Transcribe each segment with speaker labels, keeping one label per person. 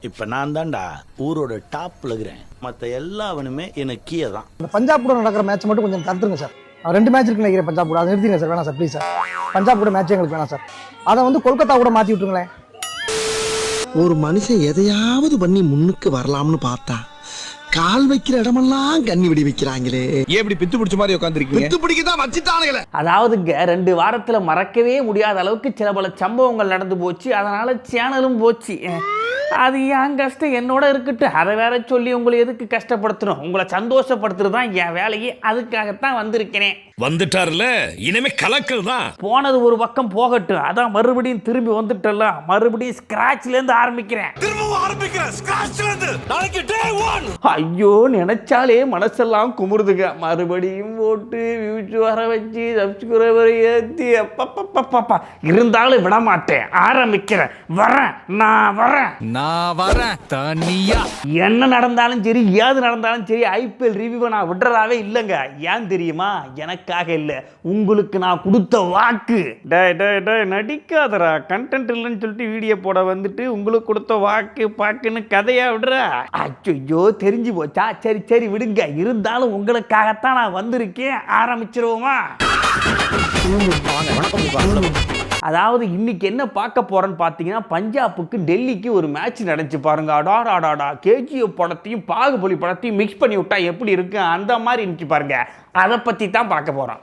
Speaker 1: இப்ப நான் தான்டா ஊரோட டாப்ல இருக்கிறேன். மத்த எல்லாவனுமே எனக்கு கீழே தான்.
Speaker 2: இந்த பஞ்சாப் கூட நடக்கிற மேட்ச் மட்டும் கொஞ்சம் தடுத்துருங்க சார். 2 மேட்ச் இருக்கு நினைக்கிறேன் பஞ்சாப் கூட, அதை நிறுத்திங்க சார். வேணாம் சார், ப்ளீஸ் சார். பஞ்சாப் கூட மேட்ச் எங்களுக்கு வேணாம் சார். அதை வந்து கொல்கத்தா கூட மாற்றி விட்டுருங்களேன்.
Speaker 3: ஒரு மனுஷன் எதையாவது பண்ணி முன்னுக்கு வரலாம்னு பார்த்தா கால் வைக்கிற இடமெல்லாம் கண்ணி விடி வைக்கிறாங்களே.
Speaker 4: எப்படி பித்து பிடிச்ச மாதிரி உட்காந்துருக்கீங்க?
Speaker 3: பித்து பிடிக்கதான் வச்சுட்டானுங்களே.
Speaker 5: அதாவதுங்க 2 வாரத்துல மறக்கவே முடியாத அளவுக்கு சில பல சம்பவங்கள் நடந்து போச்சு. அதனால சேனலும் போச்சு. அது என் கஷ்டம் என்னோட இருக்கட்டும். அதை வேற சொல்லி உங்களை எதுக்கு கஷ்டப்படுத்தணும்? உங்களை சந்தோஷப்படுத்துறது தான் என் வேலையே. அதுக்காகத்தான் வந்திருக்கிறேன்.
Speaker 6: வந்துட்டார்ல, இனிமே கலக்கல் தான்.
Speaker 5: போனது ஒரு பக்கம் போகட்டும். அதான் மறுபடியும் திரும்பி வந்துட்டல. மறுபடியும் ஸ்கிராச்ல இருந்து ஆரம்பிக்கிறேன். ஐயோ, நினைச்சாலே மனசெல்லாம் குமுறுதுங்க. மறுபடியும் போட்டு வியூஸ் வர வச்சு சப்ஸ்கிரைபர் ஏற்றி அப்பப்பப்பப்பா இருந்தாலும் விட மாட்டேன். ஆரம்பிக்கிறேன். நான் வரேன் தனியா. என்ன நடந்தாலும் சரி, ஏது நடந்தாலும் சரி, ஐபிஎல் ரிவ்யூவை நான் விடுறதாவே இல்லைங்க. ஏன் தெரியுமா? எனக்காக இல்லை, உங்களுக்கு நான் கொடுத்த வாக்கு. நடிக்காதரா, கண்டென்ட் இல்லைன்னு சொல்லிட்டு வீடியோ போட வந்துட்டு உங்களுக்கு கொடுத்த வாக்கு பாக்குன்னு கதையா விடுற. ஐயோ, தெரிஞ்சு போச்சா? சரி விடுங்க. இருந்தாலும் உங்களுக்காகத்தான் நான் வந்திருக்கேன். ஆரம்பிச்சிருவோமா? அதாவது இன்னைக்கு என்ன பார்க்க போறேன்னு பார்த்தீங்கன்னா, பஞ்சாபுக்கு டெல்லிக்கு ஒரு மேட்ச் நடந்துச்சு பாருங்க. அடாடாடாடா, கேஜிஎஃப் படத்தையும் பாகுபலி படத்தையும் மிக்ஸ் பண்ணி விட்டா எப்படி இருக்கு அந்த மாதிரி இருந்துச்சு பாருங்க. அதை பற்றி தான் பார்க்க போகிறோம்.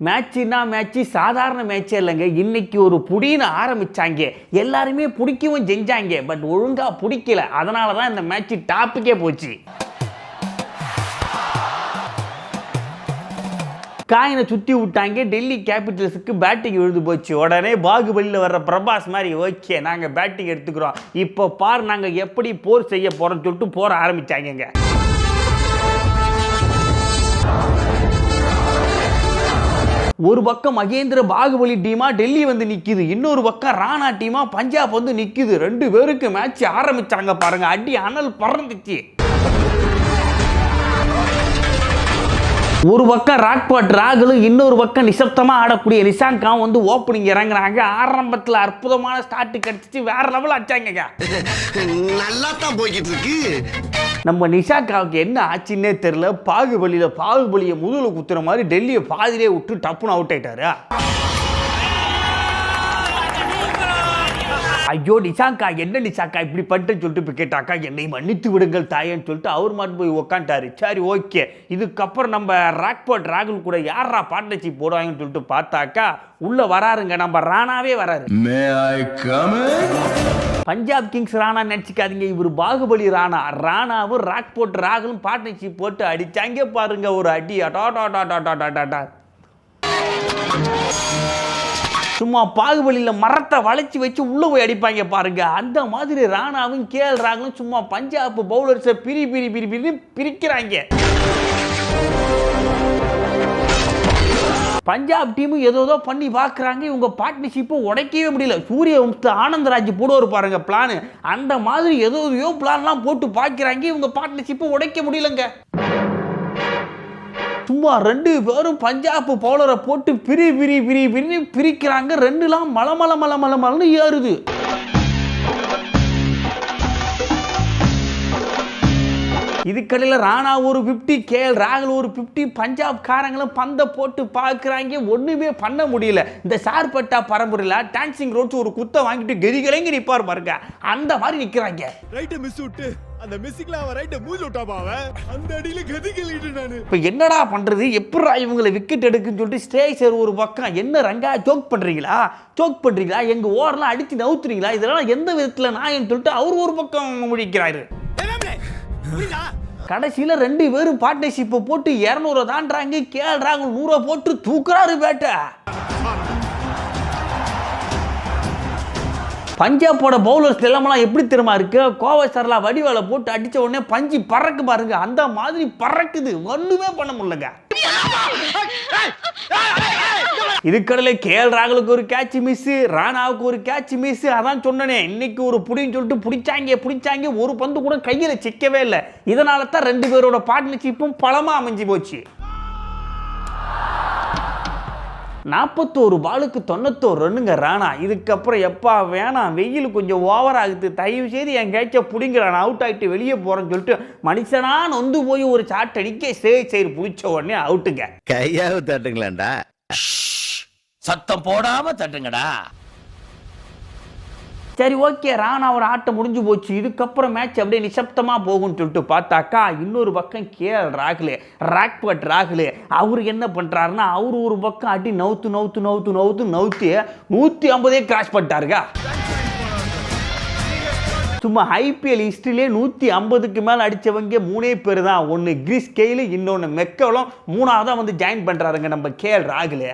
Speaker 5: மேட்ச் சாதாரண மேட்சே இல்லைங்க. இன்னைக்கு ஒரு புடின்னு ஆரம்பிச்சாங்க. எல்லாருமே பிடிக்கவும் செஞ்சாங்க. பட் ஒழுங்கா பிடிக்கல. அதனால தான் இந்த மேட்ச் டாப்புக்கே போச்சு. காயினை சுற்றி விட்டாங்க. டெல்லி கேபிட்டல்ஸுக்கு பேட்டிங் விழுந்து போச்சு. உடனே பாகுபலியில் வர்ற பிரபாஸ் மாதிரி, ஓகே நாங்கள் பேட்டிங் எடுத்துக்கிறோம், இப்போ பார் நாங்கள் எப்படி போர் செய்ய போகிறோம்னு சொல்லிட்டு போற ஆரம்பித்தாங்க. ஒரு பக்கம் மகேந்திர பாகுபலி டீமா டெல்லி வந்து நிக்குது, இன்னொரு பக்கம் ராணா டீமா பஞ்சாப் வந்து நிக்குது. 2 பேருக்கு மேட்ச் ஆரம்பிச்சாங்க பாருங்க. அடி அனல் பறந்துச்சு. ஒரு பக்கம் ராக்பாட் ராகுலும், இன்னொரு பக்கம் நிசப்தமாக ஆடக்கூடிய நிஷாங்காவும் வந்து ஓப்பனிங் இறங்குறாங்க. ஆரம்பத்தில் அற்புதமான ஸ்டார்ட் கிடைச்சிச்சு. வேற லெவல் அடிச்சாங்க.
Speaker 3: நல்லா தான் போய்கிட்டு இருக்கு.
Speaker 5: நம்ம நிஷாங்காவுக்கு என்ன ஆச்சுன்னே தெரியல. பாகுபலியை முதுகுல குத்துற மாதிரி டெல்லியை பாதிலே விட்டு டப்புன்னு அவுட் ஆயிட்டாரு. ஐயோ நிஷாங்கா, என்ன நிஷாங்கா இப்படி பண்ணிட்டு சொல்லிட்டு இப்போ கேட்டாக்கா, என்னை மன்னித்து விடுங்கள் தாயேன்னு சொல்லிட்டு அவர் மட்டும் போய் உக்காண்டாரு. சரி ஓகே, இதுக்கப்புறம் நம்ம ராக்பாட் ராகுல் கூட யாரா பார்ட்னர்ஷிப் போடுவாங்கன்னு சொல்லிட்டு பார்த்தாக்கா உள்ள வராருங்க, நம்ம ராணாவே வராரு. பஞ்சாப் கிங்ஸ் ராணா நினைச்சுக்காதீங்க, இவர் பாகுபலி ராணா. ராணாவும் ராக்பாட் ராகுலும் பார்ட்னர்ஷிப் போட்டு அடிச்சாங்க பாருங்க. ஒரு அடி அடாடாடாடாடாடாடா. சும்மா பாகுபலியில் மரத்தை வளைச்சி வச்சு உள்ள போய் அடிப்பாங்க பாருங்க. அந்த மாதிரி ராணாவும் கேஎல் ராகுலும் சும்மா பஞ்சாப் பவுலர்ஸை பிரிக்கிறாங்க. பஞ்சாப் டீமும் ஏதோ பண்ணி பார்க்குறாங்க. இவங்க பார்ட்னர்ஷிப்பை உடைக்கவே முடியல. சூரிய வம்சத்து ஆனந்தராஜ் போடுவார் பாருங்க பிளான், அந்த மாதிரி ஏதோ பிளான்லாம் போட்டு பார்க்குறாங்க. இவங்க பார்ட்னர்ஷிப்பை உடைக்க முடியலங்க. சும்மா 2 பேரும் பஞ்சாப் பவுலரை போட்டு பிரிக்கிறாங்க. 2லாம் மலமலன்னு ஏறுது. இதுக்கடையில் ராணா ஒரு 50, கேஎல் ராகுல் ஒரு 50. பஞ்சாப் காரங்களும் பந்தை போட்டு பார்க்குறாங்க. ஒன்றுமே பண்ண முடியல. இந்த சார்பட்டா பரம்பரையில் டான்சிங் ரோட்ஸ் ஒரு குத்தை வாங்கிட்டு கெதிகளைங்க நிற்பார் பாருங்க, அந்த மாதிரி நிற்கிறாங்க.
Speaker 4: ரைட்டை மிஸ் விட்டு அந்த மிஸ்ஸிங்ல அவன் ரைட்டை மூஞ்சி விட்டாபாவ, அந்த அடியில கதிகளிட்டு நானு.
Speaker 5: இப்போ என்னடா பண்றது, எப்படா இவங்களை விக்கெட் எடுக்குன்னு சொல்லிட்டு ஸ்டேஜர் ஒரு பக்கம், என்ன ரங்கா ஜோக் பண்றீங்களா, எங்க ஓவர்லாம் அடிச்சு நவுத்துறீங்களா, இதெல்லாம் எந்த விதத்துல நாயன்னு சொல்லிட்டு அவர் ஒரு பக்கம் முடிக்கிறாரு. கடைசியில 2 பேரும் பார்ட்னர்ஷிப்பை போட்டு 200 தாண்டாங்க. கேஎல் ராகுல் 100 போட்டு தூக்குறாரு பேட்டை. பஞ்சாபோட பவுலர்ஸ் நிலமெல்லாம் எப்படி தெரியுமா இருக்கு? கோவை சரலா வடிவேல போட்டு அடிச்ச உடனே பஞ்சு பறக்கு பாருங்க, அந்த மாதிரி பறக்குது. ஒண்ணுமே பண்ண முடியலங்க. இதுக்கடல கேஎல் ராகுலுக்கு ஒரு கேட்ச் மிஸ், ராணாவுக்கு ஒரு கேட்ச் மிஸ். அதான் சொன்னனே, இன்னைக்கு ஒரு புடின்னு சொல்லிட்டு பிடிச்சாங்க. ஒரு பந்து கூட கையில சிக்கவே இல்லை. இதனால தான் 2 பேரோட பார்ட்னர்ஷிப்பும் பலமா அமைஞ்சு போச்சு. 41 பாலுக்கு 91 ரன்னுங்க ராணா. இதுக்கப்புறம் எப்பா வேணாம், வெயில் கொஞ்சம் ஓவர் ஆகுது, தயவு செய்து என் கேட்ச பிடிங்கிறான், அவுட் ஆகிட்டு வெளியே போகிறேன்னு சொல்லிட்டு மனுஷனா நொந்து போய் ஒரு சாட் அடிக்க சரி பிடிச்ச உடனே அவுட்டுங்க.
Speaker 1: கையாவது தட்டுங்களேன்டா.
Speaker 6: சத்தம் போடாம தட்டுங்கடா.
Speaker 5: சரி ஓகே, ராணா ஒரு ஆட்டம் முடிஞ்சு போச்சு. இதுக்கப்புறம் மேட்ச் அப்படியே நிசப்தமாக போகும்னு சொல்லிட்டு பார்த்தாக்கா இன்னொரு பக்கம் கேஎல் ராகுல் அவர் என்ன பண்ணுறாருன்னா, அவர் ஒரு பக்கம் அடி நவுத்து 150 கிராஸ் பண்ணிட்டாருங்க. சும்மா ஐபிஎல் ஹிஸ்ட்ரியிலே 150க்கு மேலே அடித்தவங்க 3 பேர் தான். ஒன்று கிறிஸ் கெயில், இன்னொன்று மெக்கலும், 3ஆவதாக வந்து ஜாயின் பண்ணுறாருங்க நம்ம கேஎல் ராகுல்.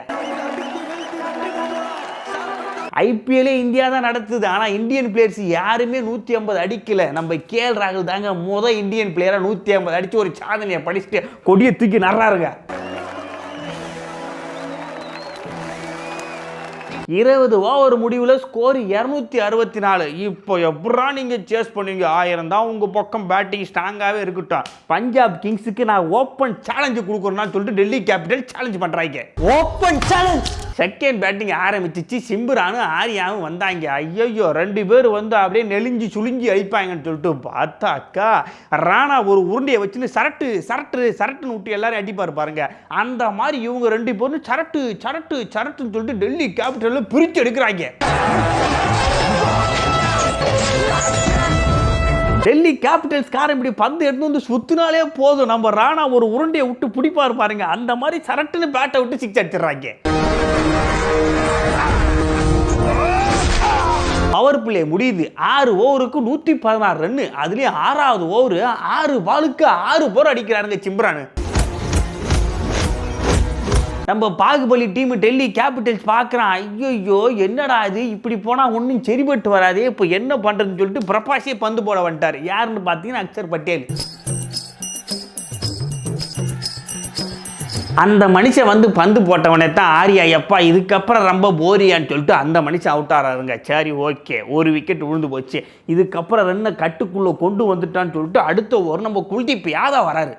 Speaker 5: ஐபிஎல்லே இந்தியா தான் நடத்துது, ஆனால் இந்தியன் பிளேயர்ஸ் யாருமே 150 அடிக்கல. நம்ம கேஎல் ராகுல் தாங்க இந்தியன் பிளேயராக 150 அடித்து ஒரு சாதனையை படிச்சுட்டு கொடியை தூக்கி நடுறாருங்க. 20 ஓவர் முடிவில் ஸ்கோர் 264. இப்போ எப்படா நீங்கள் சேஸ் பண்ணுவீங்க? 1000 தான் உங்கள் பக்கம் பேட்டிங் ஸ்ட்ராங்காகவே இருக்கட்டும். பஞ்சாப் கிங்ஸுக்கு நான் ஓப்பன் சேலஞ்சு கொடுக்குறேன்னு சொல்லிட்டு டெல்லி கேபிட்டல் சேலஞ்ச் பண்ணுறாங்க. Open challenge. செகண்ட் பேட்டிங் ஆரம்பிச்சிச்சு. சிம்புரானு ஆரியாவும் வந்தாங்க. ஐயோ 2 பேர் வந்து அப்படியே நெளிஞ்சு சுழிஞ்சி அடிப்பாங்கன்னு சொல்லிட்டு பார்த்தாக்கா ராணா ஒரு உருண்டையை வச்சுன்னு சரட்டுன்னு விட்டு எல்லாரும் அடிப்பார் பாருங்க. அந்த மாதிரி இவங்க 2 பேரும் சரட்டுன்னு சொல்லிட்டு டெல்லி கேபிட்டல் பிரிச்சு எடுக்கிறாங்க. டெல்லி கேபிட்டல்ஸ் காரன் இப்படி பந்து எடுத்து வந்து சுத்தினாலே போதும், நம்ம ராணா ஒரு உருண்டையை விட்டு பிடிப்பாரு பாருங்க. அந்த மாதிரி சரட்டுன்னு பேட்டை விட்டு 6 அடிச்சிடறாங்க. பவர் பிளே முடியுது. 6 ஓவருக்கு 116 ரன்னு. அதுலயும் 6வது ஓவர் 6 பாலுக்கு 6 போர் அடிக்கிறாருங்க சிம்ரான். நம்ம பாகுபலி டீம் டெல்லி கேபிட்டல்ஸ் பார்க்குறான். ஐயோ என்னடா இது, இப்படி போனால் ஒன்றும் சரிபட்டு வராது, இப்போ என்ன பண்ணுறதுன்னு சொல்லிட்டு பிரபாஷே பந்து போட வந்துட்டார். யாருன்னு பார்த்தீங்கன்னா அக்ஷர் பட்டேல். அந்த மனுஷன் வந்து பந்து போட்டவனே தான் ஆரியா எப்பா இதுக்கப்புறம் ரொம்ப போரியான்னு சொல்லிட்டு அந்த மனுஷன் அவுட் ஆறாருங்க. சரி ஓகே, ஒரு விக்கெட் விழுந்து போச்சு. இதுக்கப்புறம் ரன்னை கட்டுக்குள்ளே கொண்டு வந்துட்டான்னு சொல்லிட்டு அடுத்த ஓவர் நம்ம குல்தீப் யாதவ் வராரு.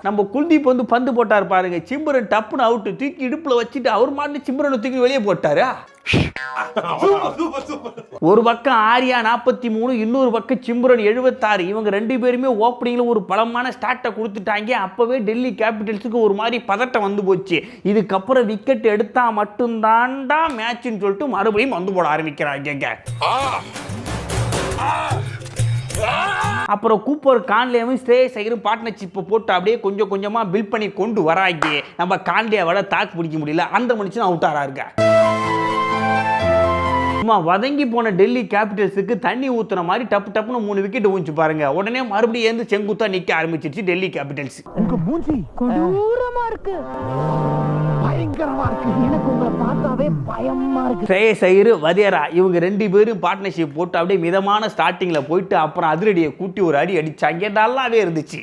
Speaker 5: நம்ம குல்தீப் வந்து பந்து போட்டார் பாருங்க. சிம்ரன் டப்புன்னு அவுட்டு தூக்கி இடுப்பில் வச்சுட்டு அவர் மாட்டு சிம்ரனை தூக்கி வெளியே போட்டாரு. ஒரு பக்கம் ஆரியா 43, இன்னொரு பக்கம் சிம்ரன் 76. இவங்க 2 பேருமே ஓப்பனிங்ல ஒரு பலமான ஸ்டார்ட்டை கொடுத்துட்டாங்க. அப்பவே டெல்லி கேபிட்டல்ஸுக்கு ஒரு மாதிரி பதட்டம் வந்து போச்சு. இதுக்கப்புறம் விக்கெட் எடுத்தா மட்டும்தான்டா மேட்ச்னு சொல்லிட்டு மறுபடியும் வந்து போட ஆரம்பிக்கிறாங்க. அப்புறம் கூப்பர் கான்லேயும் ஸ்ரேயஸ் ஐயரும் பார்ட்னர்ஷிப்பை போட்டு அப்படியே கொஞ்சம் கொஞ்சமாக பில்ட் பண்ணி கொண்டு வராங்க. நம்ம கான்லேயோட தாக்கு பிடிக்க முடியல, அந்த மனுஷன் அவுட் ஆறாருங்க. சும்மா வதங்கி போன டெல்லி கேபிட்டல்ஸுக்கு தண்ணி ஊத்துற மாதிரி டப்புன்னு 3 விக்கெட் ஊஞ்சி பாருங்க. உடனே மறுபடியும் ஏந்து செங்குத்தா நிக்க ஆரம்பிச்சிருச்சு டெல்லி கேபிட்டல்ஸ்.
Speaker 7: உங்க மூஞ்சி கொடூரமா இருக்கு, பயங்கரமா இருக்கு, எனக்கு உங்களை பார்த்தாவே பயமா இருக்கு.
Speaker 5: ஸ்ரேயஸ் ஐயர் வதேரா இவங்க 2 பேரும் பார்ட்னர்ஷிப் போட்டு அப்படியே மிதமான ஸ்டார்டிங்ல போயிட்டு அப்புறம் அதிரடியை கூட்டி ஒரு அடி அடிச்சாங்க. நல்லாவே இருந்துச்சு.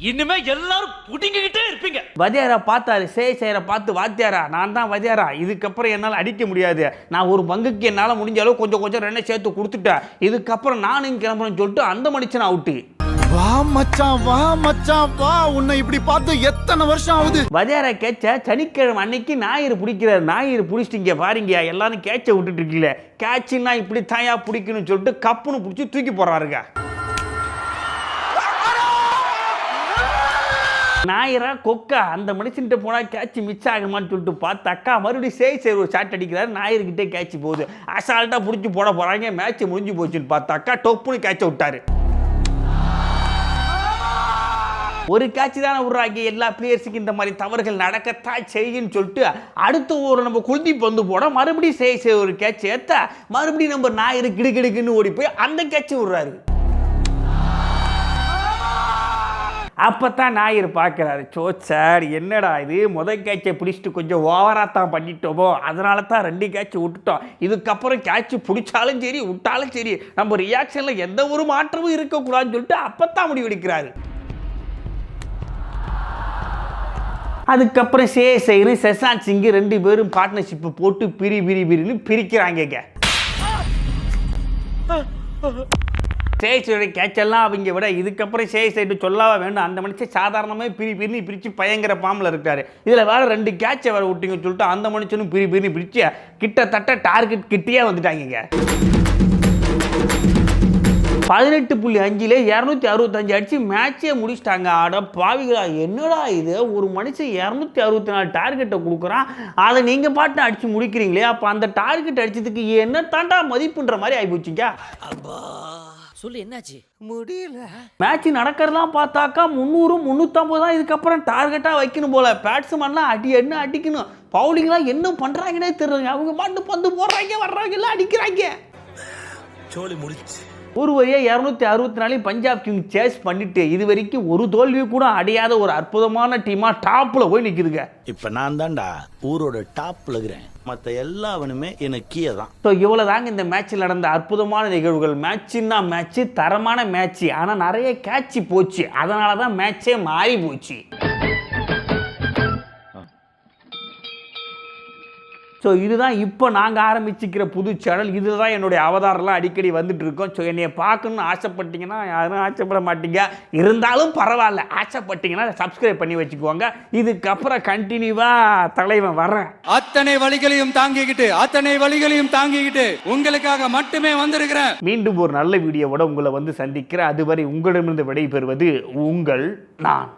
Speaker 6: இனிமே எல்லாரும் புடிங்கிட்டே இருப்பீங்க.
Speaker 5: வதியாரா பார்த்தாரு, ஸ்ரேயஸ் ஐயரை பார்த்து, வாத்தியாரா நான் தான் வதியாரா, இதுக்கப்புறம் என்னால் அடிக்க முடியாது, நான் ஒரு பங்குக்கு என்னால் முடிஞ்ச அளவு கொஞ்சம் ரன்னை சேர்த்து கொடுத்துட்டேன், இதுக்கப்புறம் நானும் கிளம்புறேன்னு சொல்லிட்டு அந்த மனுஷன் அவுட்டு.
Speaker 4: வா மச்சான் வா, உன்னை இப்படி பார்த்து எத்தனை வருஷம் ஆகுது.
Speaker 5: வதியாரா கேட்ச சனிக்கிழமை அன்னைக்கு ஞாயிறு பிடிக்கிறார். ஞாயிறு பிடிச்சிட்டீங்க பாருங்க, எல்லாரும் கேட்ச விட்டுட்டு இருக்கீங்களே, கேட்சுன்னா இப்படி தாயா பிடிக்கணும்னு சொல்லிட்டு கப்புன்னு பிடிச்சி தூக்கி போடுறாருங்க. ஞாயிறா கொக்கா அந்த மனுஷன்கிட்ட போனால் கேட்ச் மிஸ் ஆகுமான்னு சொல்லிட்டு பார்த்தாக்கா மறுபடியும் சேய் ஒரு ஷாட் அடிக்கிறாரு. ஞாயிறுகிட்டே கேட்ச் போகுது. அசால்ட்டாக பிடிச்சி போட போகிறாங்க. மேட்ச் முடிஞ்சு போச்சுன்னு பார்த்தாக்கா டொப்புன்னு கேட்ச விட்டாரு. ஒரு கேட்ச் தானே விடுறாங்க. எல்லா பிளேயர்ஸுக்கு இந்த மாதிரி தவறுகள் நடக்கத்தான் செய்யுன்னு சொல்லிட்டு அடுத்த ஒரு நம்ம குல்தீப் வந்து போட மறுபடியும் சேய் ஒரு கேட்ச் ஏற்ற மறுபடியும் நம்ம ஞாயிறு கிடுக்கிடுக்குன்னு ஓடி போய் அந்த கேட்ச் விடுறாரு. அப்பத்தான் ஞாயிறு பார்க்குறாரு, சோ சார் என்னடா இது, முதல் கேட்சை பிடிச்சிட்டு கொஞ்சம் ஓவராக தான் பண்ணிட்டோமோ, அதனால தான் 2 கேட்ச் விட்டுட்டோம், இதுக்கப்புறம் கேட்ச் பிடிச்சாலும் சரி விட்டாலும் சரி நம்ம ரியாக்ஷனில் எந்த ஒரு மாற்றமும் இருக்கக்கூடாதுன்னு சொல்லிட்டு அப்பத்தான் முடிவெடுக்கிறாரு. அதுக்கப்புறம் சேசைரு செசான் சிங் 2 பேரும் பார்ட்னர்ஷிப் போட்டு பிரின்னு பிரிக்கிறாங்க. சேஸோட கேட்செல்லாம் அவங்க விட இதுக்கப்புறம் சேஸ் சைடு சொல்லவா வேண்டும். அந்த மனுஷன் சாதாரணமாக பிரித்து பயங்கர பாம்பில் இருக்காரு. இதில் வேற 2 கேட்சை வேற விட்டீங்கன்னு சொல்லிட்டு அந்த மனுஷனும் பிரித்து கிட்டத்தட்ட டார்கெட் கிட்டே வந்துட்டாங்க. 18.5 265 அடிச்சு மேட்சே முடிச்சிட்டாங்க. ஆட பாவிகளா, என்னடா இது, ஒரு மனுஷன் 264 டார்கெட்டை கொடுக்குறான், அதை நீங்கள் பாட்டு அடிச்சு முடிக்கிறீங்களே, அப்போ அந்த டார்கெட் அடிச்சதுக்கு என்ன தாண்டா மதிப்புன்ற மாதிரி ஆகிப்போச்சுங்க.
Speaker 6: சொல்லு என்னாச்சு?
Speaker 5: முடியல. மேட்ச் நடக்கிறதெல்லாம் பார்த்தாக்கா 300 350 தான் இதுக்கப்புறம் டார்கெட்டாக வைக்கணும் போல. பேட்ஸ்மேன்லாம் அடிக்கணும், பவுலிங்லாம் என்ன பண்ணுறாங்கன்னே தெரியல. அவங்க பாட்டு பந்து போடுறாங்க, வர்றாங்க, எல்லாம் அடிக்கிறாங்க.
Speaker 1: சோலி முடிச்சு
Speaker 5: ஒரு வழியா 264 பஞ்சாப் கிங் சேஸ் பண்ணிட்டு இது வரைக்கும் ஒரு தோல்வி கூட அடையாத ஒரு அற்புதமான டீமா டாப்ல போய் நிக்குதுங்க.
Speaker 1: இப்ப நான் தான்டா ஊரோட டாப்ல இருக்கிறேன், மத்த எல்லாவனுமே எனக்கு கீழே தான்.
Speaker 5: ஸோ இவ்வளவுதாங்க இந்த மேட்சில் நடந்த அற்புதமான நிகழ்வுகள். மேட்சுன்னா மேட்ச், தரமான மேட்ச், ஆனா நிறைய கேட்ச் போச்சு, அதனால தான் மேட்சே மாறி போச்சு. ஸோ இதுதான் இப்போ நாங்கள் ஆரம்பிச்சிக்கிற புது சேனல். இதில் தான் என்னுடைய அவதாரம்லாம் அடிக்கடி வந்துட்டு இருக்கோம். ஸோ என்னைய பார்க்கணுன்னு ஆசைப்பட்டீங்கன்னா, யாரும் ஆசைப்பட மாட்டீங்க, இருந்தாலும் பரவாயில்ல, ஆசைப்பட்டீங்கன்னா சப்ஸ்கிரைப் பண்ணி வச்சுக்குவாங்க. இதுக்கப்புறம் கண்டினியூவாக தலைவன் வர்றேன்.
Speaker 8: அத்தனை வழிகளையும் தாங்கிக்கிட்டு உங்களுக்காக மட்டுமே வந்திருக்கிறேன்.
Speaker 5: மீண்டும் ஒரு நல்ல வீடியோவோட உங்களை வந்து சந்திக்கிறேன். அதுவரை உங்களிடமிருந்து விடைபெறுவது உங்கள் நான்.